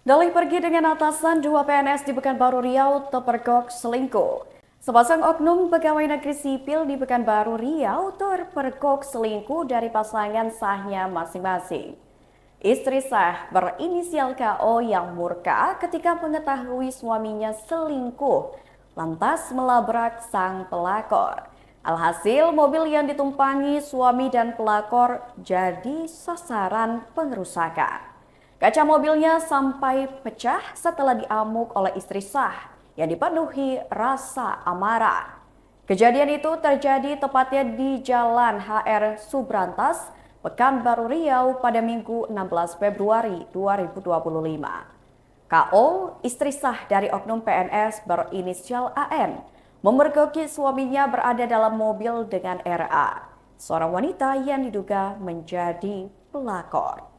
Dalih pergi dengan atasan, dua PNS di Pekanbaru Riau terpergok selingkuh. Sepasang oknum pegawai negeri sipil di Pekanbaru Riau terpergok selingkuh dari pasangan sahnya masing-masing. Istri sah berinisial KO yang murka ketika mengetahui suaminya selingkuh, lantas melabrak sang pelakor. Alhasil mobil yang ditumpangi suami dan pelakor jadi sasaran pengerusakan. Kaca mobilnya sampai pecah setelah diamuk oleh istri sah yang dipenuhi rasa amarah. Kejadian itu terjadi tepatnya di Jalan HR Subrantas, Pekanbaru Riau pada Minggu 16 Februari 2025. KO, istri sah dari oknum PNS berinisial AN, memergoki suaminya berada dalam mobil dengan RA, seorang wanita yang diduga menjadi pelakor.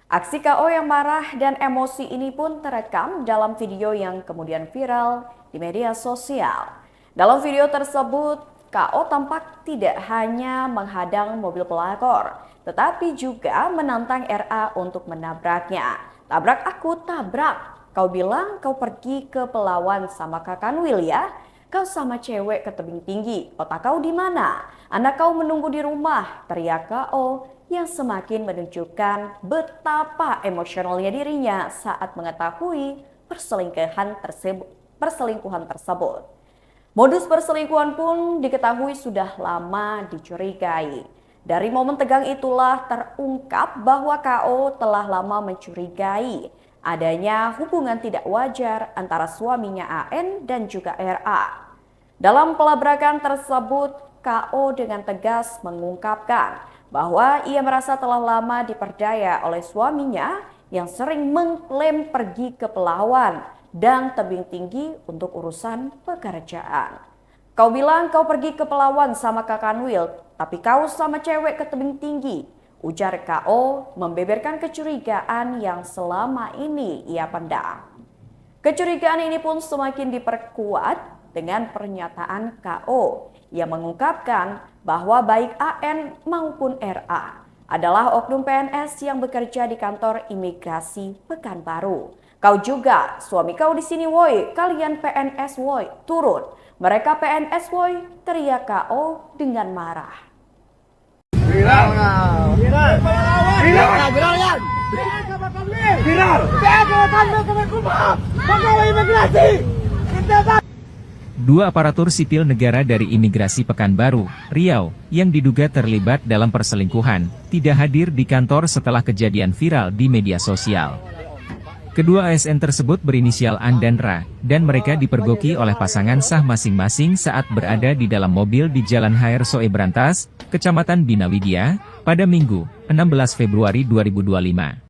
Aksi KO yang marah dan emosi ini pun terekam dalam video yang kemudian viral di media sosial. Dalam video tersebut, KO tampak tidak hanya menghadang mobil pelakor, tetapi juga menantang RA untuk menabraknya. Tabrak aku, tabrak. Kau bilang kau pergi ke Pelawan sama Kakak Wil ya? Kau sama cewek ke tebing tinggi, otak kau di mana? Anak kau menunggu di rumah, teriak KO yang semakin menunjukkan betapa emosionalnya dirinya saat mengetahui perselingkuhan tersebut. Modus perselingkuhan pun diketahui sudah lama dicurigai. Dari momen tegang itulah terungkap bahwa KO telah lama mencurigai adanya hubungan tidak wajar antara suaminya AN dan juga RA. Dalam pelabrakan tersebut, KO dengan tegas mengungkapkan bahwa ia merasa telah lama diperdaya oleh suaminya yang sering mengklaim pergi ke Pelawan dan tebing tinggi untuk urusan pekerjaan. Kau bilang kau pergi ke Pelawan sama Kakak Wil, tapi kau sama cewek ke tebing tinggi, ujar KO membeberkan kecurigaan yang selama ini ia pendam. Kecurigaan ini pun semakin diperkuat dengan pernyataan KO yang mengungkapkan bahwa baik AN maupun RA adalah oknum PNS yang bekerja di kantor imigrasi Pekanbaru. Kau juga, suami kau di sini woi, kalian PNS woi, turun. Mereka PNS woi, teriak KO dengan marah. Viral. Viral. Viral. Viral ya. Viral. Pegawai imigrasi. Dua aparatur sipil negara dari imigrasi Pekanbaru, Riau, yang diduga terlibat dalam perselingkuhan, tidak hadir di kantor setelah kejadian viral di media sosial. Kedua ASN tersebut berinisial AN dan RA, dan mereka dipergoki oleh pasangan sah masing-masing saat berada di dalam mobil di Jalan HR Subrantas, Kecamatan Bina Widya, pada Minggu, 16 Februari 2025.